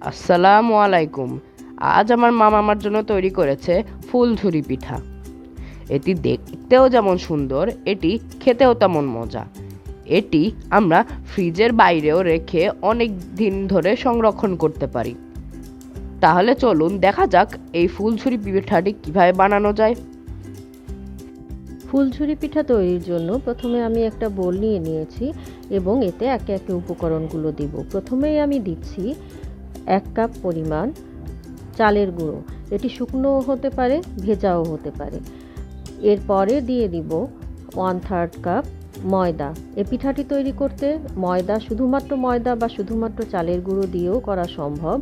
আসসালামু আলাইকুম। আজ আমার মামা আমার জন্য তৈরি করেছে ফুলঝুরি পিঠা। এটি দেখতেও যেমন সুন্দর, এটি খেতেও তেমন মজা। এটি আমরা ফ্রিজের বাইরেও রেখে অনেক দিন ধরে সংরক্ষণ করতে পারি। তাহলে চলুন দেখা যাক এই ফুলঝুরি পিঠাটি কিভাবে বানানো যায়। ফুলঝুরি পিঠা তৈরির জন্য প্রথমে আমি একটা বোল নিয়ে নিয়েছি এবং এতে একে একে উপকরণগুলো দিব। প্রথমেই আমি দিচ্ছি 1 কাপ পরিমাণ চালের গুঁড়ো। এটি শুকনোও হতে পারে, ভেজাও হতে পারে। এরপরে দিয়ে দিব 1/3 কাপ ময়দা। এই পিঠাটি তৈরি করতে শুধুমাত্র ময়দা বা শুধুমাত্র চালের গুঁড়ো দিয়েও করা সম্ভব।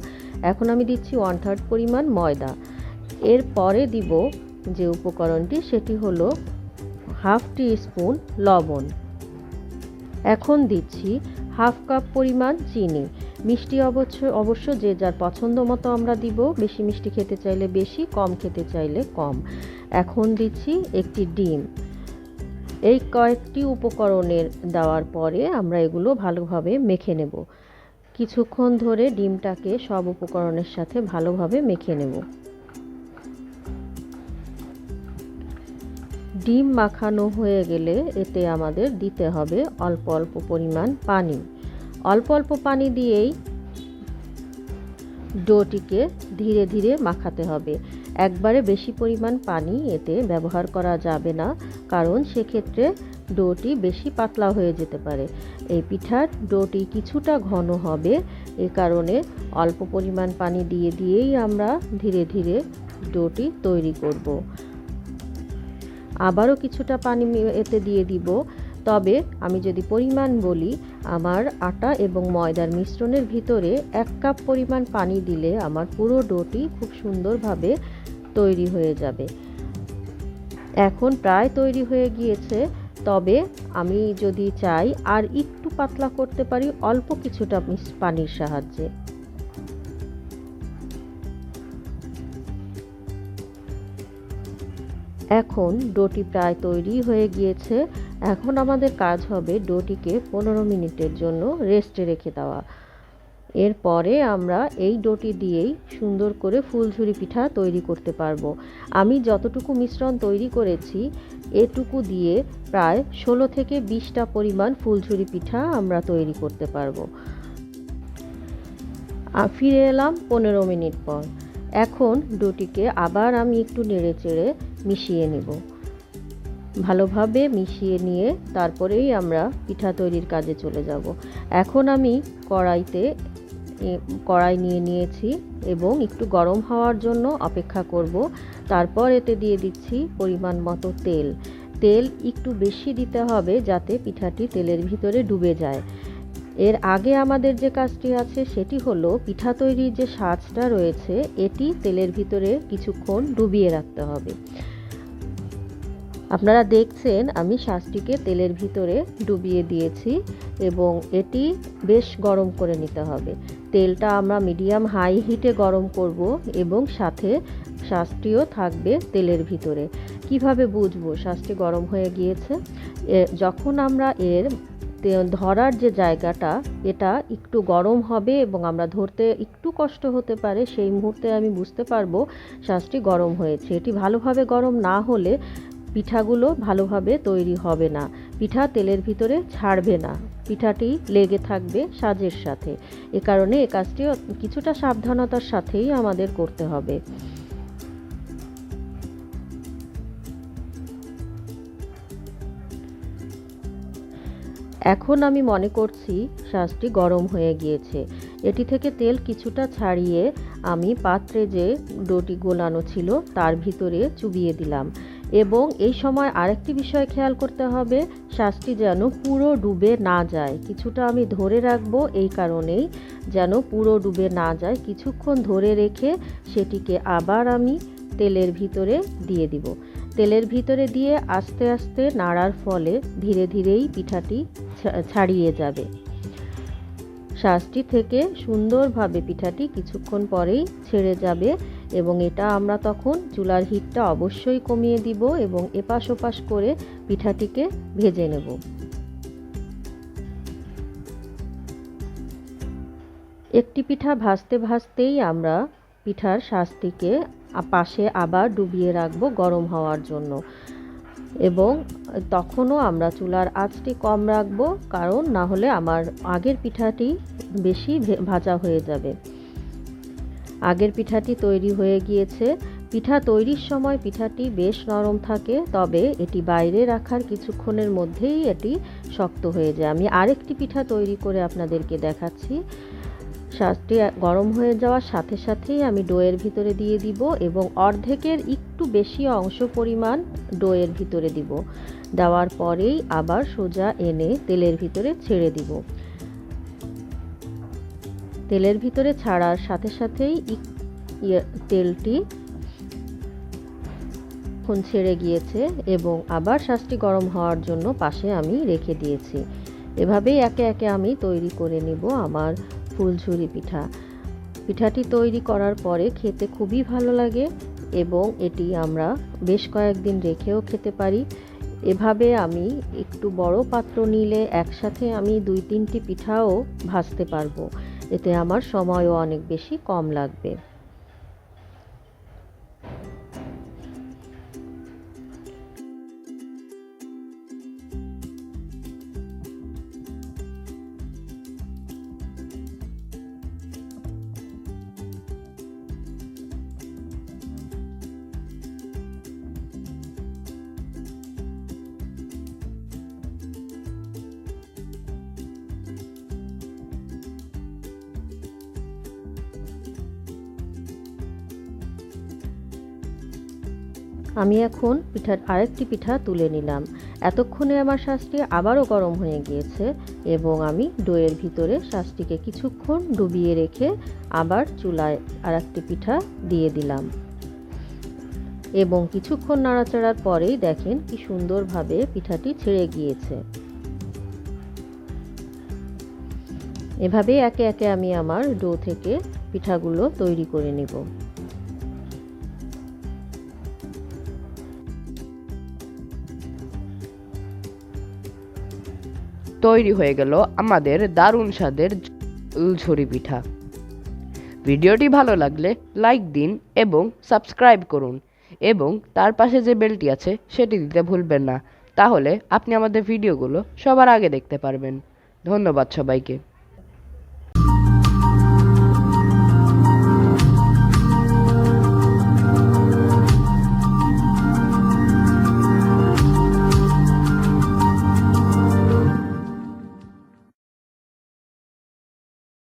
এখন আমি দিচ্ছি 1/3 পরিমাণ ময়দা। এরপরে দিব যে উপকরণটি, সেটি হলো 1/2 টিস্পুন লবণ। এখন দিচ্ছি 1/2 কাপ পরিমাণ চিনি। মিষ্টি অবশ্য যে যার পছন্দ মতো আমরা দিব, বেশি মিষ্টি খেতে চাইলে বেশি, কম খেতে চাইলে কম। এখন দিচ্ছি একটি ডিম। এই কয়েকটি উপকরণের দেওয়ার পরে আমরা এগুলো ভালোভাবে মেখে নেব। কিছুক্ষণ ধরে ডিমটাকে সব উপকরণের সাথে ভালোভাবে মেখে নেব। ডিম মাখানো হয়ে গেলে এতে আমাদের দিতে হবে অল্প অল্প পরিমাণ পানি। অল্প অল্প পানি দিয়েই ডোটিকে ধীরে ধীরে মাখাতে হবে। একবারে বেশি পরিমাণ পানি এতে ব্যবহার করা যাবে না, কারণ সেক্ষেত্রে ডোটি বেশি পাতলা হয়ে যেতে পারে। এই পিঠার ডোটি কিছুটা ঘন হবে, এ কারণে অল্প পরিমাণ পানি দিয়েই আমরা ধীরে ধীরে ডোটি তৈরি করব। আবারও কিছুটা পানি এতে দিয়ে দিব। তবে আমি যদি পরিমাণ বলি, আমার আটা এবং ময়দার মিশ্রণের ভিতরে 1 কাপ পরিমাণ পানি দিলে আমার পুরো ডোটি খুব সুন্দরভাবে তৈরি হয়ে যাবে। এখন প্রায় তৈরি হয়ে গিয়েছে, তবে আমি যদি চাই আর একটু পাতলা করতে পারি অল্প কিছুটা পানির সাহায্যে। এখন ডোটি প্রায় তৈরি হয়ে গিয়েছে। এখন আমাদের কাজ হবে ডোটিকে 15 মিনিটের জন্য রেস্টে রেখে দেওয়া। এরপরে আমরা এই ডোটি দিয়েই সুন্দর করে ফুলঝুরি পিঠা তৈরি করতে পারবো। আমি যতটুকু মিশ্রণ তৈরি করেছি, এটুকু দিয়ে প্রায় 16 থেকে 20টা পরিমাণ ফুলঝুরি পিঠা আমরা তৈরি করতে পারবো। ফিরে এলাম 15 মিনিট পর। এখন ডোটিকে আবার আমি একটু নেড়েচেড়ে মিশিয়ে নেব। ভালোভাবে মিশিয়ে নিয়ে তারপরেই আমরা পিঠা তৈরির কাজে চলে যাব। এখন আমি কড়াই নিয়ে নিয়েছি এবং একটু গরম হওয়ার জন্য অপেক্ষা করব। তারপর এতে দিয়ে দিচ্ছি পরিমাণ মতো তেল। তেল একটু বেশি দিতে হবে যাতে পিঠাটি তেলের ভিতরে ডুবে যায়। এর আগে আমাদের যে কাজটি আছে সেটি হলো পিঠা তৈরির যে সাজটা রয়েছে, এটি তেলের ভিতরে কিছুক্ষণ ডুবিয়ে রাখতে হবে। আপনারা দেখছেন আমি সাজটিকে তেলের ভিতরে ডুবিয়ে দিয়েছি এবং এটি বেশ গরম করে নিতে হবে। তেলটা আমরা মিডিয়াম হাই হিটে গরম করব এবং সাথে সাজটিও থাকবে তেলের ভিতরে। কিভাবে বুঝবো সাজটি গরম হয়ে গিয়েছে? যখন আমরা এর ধরার যে জায়গাটা, এটা একটু গরম হবে এবং আমরা ধরতে একটু কষ্ট হতে পারে, সেই মুহূর্তে আমি বুঝতে পারবো সাজটি গরম হয়েছে। এটি ভালোভাবে গরম না হলে পিঠাগুলো ভালোভাবে তৈরি হবে না, পিঠা তেলের ভিতরে ছাড়বে না, পিঠাটি লেগে থাকবে সাজের সাথে। এ কারণে এই কাজটি কিছুটা সাবধানতার সাথেই আমাদের করতে হবে। এখন আমি মনে করছি সাজটি গরম হয়ে গিয়েছে। এটি থেকে তেল কিছুটা ছাড়িয়ে আমি পাত্রে যে ডোটি গোলানো ছিল তার ভিতরে চুবিয়ে দিলাম। এবং এই সময় আরেকটি বিষয় খেয়াল করতে হবে, সাজটি যেন পুরো ডুবে না যায়। কিছুটা আমি ধরে রাখবো, এই কারণেই যেন পুরো ডুবে না যায়। কিছুক্ষণ ধরে রেখে সেটিকে আবার আমি তেলের ভিতরে দিয়ে দিব। তেলের ভিতরে দিয়ে আস্তে আস্তে নাড়ার ফলে ধীরে ধীরেই পিঠাটি ছাড়িয়ে যাবে। সাজটি থেকে সুন্দরভাবে পিঠাটি কিছুক্ষণ পরেই ছেড়ে যাবে এবং এটা আমরা তখন চুলার হিটটা অবশ্যই কমিয়ে দিব এবং এপাশ ওপাশ করে পিঠাটিকে ভেজে নেব। একটি পিঠা ভাজতে ভাজতেই আমরা পিঠার শাঁসটিকে পাশে আবার ডুবিয়ে রাখবো গরম হওয়ার জন্য, এবং তখনও আমরা চুলার আঁচটি কম রাখবো, কারণ না হলে আমার আগের পিঠাটি বেশি ভাজা হয়ে যাবে। আগের পিঠাটি তৈরি হয়ে গিয়েছে। পিঠা তৈরির সময় পিঠাটি বেশ নরম থাকে, তবে এটি বাইরে রাখার কিছুক্ষণের মধ্যেই এটি শক্ত হয়ে যায়। আমি আরেকটি পিঠা তৈরি করে আপনাদেরকে দেখাচ্ছি। শাঁসটি গরম হয়ে যাওয়ার সাথে সাথেই আমি ডোয়ের ভিতরে দিয়ে দিব এবং অর্ধেকের একটু বেশি অংশ পরিমাণ ডোয়ের ভিতরে দিব। দেওয়ার পরেই আবার সোজা এনে তেলের ভিতরে ছেড়ে দিব। তেলের ভিতরে ছাড়ার সাথে সাথেই তেলটি ছেড়ে গিয়েছে এবং আবার শাঁসটি গরম হওয়ার জন্য পাশে আমি রেখে দিয়েছি। এভাবেই একে একে আমি তৈরি করে নিব আমার ফুলঝুরি পিঠা। পিঠাটি তৈরি করার পরে খেতে খুবই ভালো লাগে এবং এটি আমরা বেশ কয়েকদিন রেখেও খেতে পারি। এভাবে আমি একটু বড় পাত্র নিলে একসাথে আমি 2-3টি পিঠাও ভাজতে পারবো। এতে আমার সময়ও অনেক বেশি কম লাগবে। আমি এখন আরেকটি পিঠা তুলে নিলাম। এতক্ষণে আমার শাঁসটি আবারও গরম হয়ে গিয়েছে এবং আমি ডোয়ের ভিতরে শাঁসটিকে কিছুক্ষণ ডুবিয়ে রেখে আবার চুলায় আরেকটি পিঠা দিয়ে দিলাম এবং কিছুক্ষণ নাড়াচাড়ার পরেই দেখেন কি সুন্দরভাবে পিঠাটি ছেড়ে গিয়েছে। এভাবে একে একে আমি আমার ডো থেকে পিঠাগুলো তৈরি করে নেব। তৈরি হয়ে গেল আমাদের দারুণ স্বাদের ফুলঝুরি পিঠা। ভিডিওটি ভালো লাগলে লাইক দিন এবং সাবস্ক্রাইব করুন এবং তার পাশে যে বেলটি আছে সেটি দিতে ভুলবেন না, তাহলে আপনি আমাদের ভিডিওগুলো সবার আগে দেখতে পারবেন। ধন্যবাদ সবাইকে।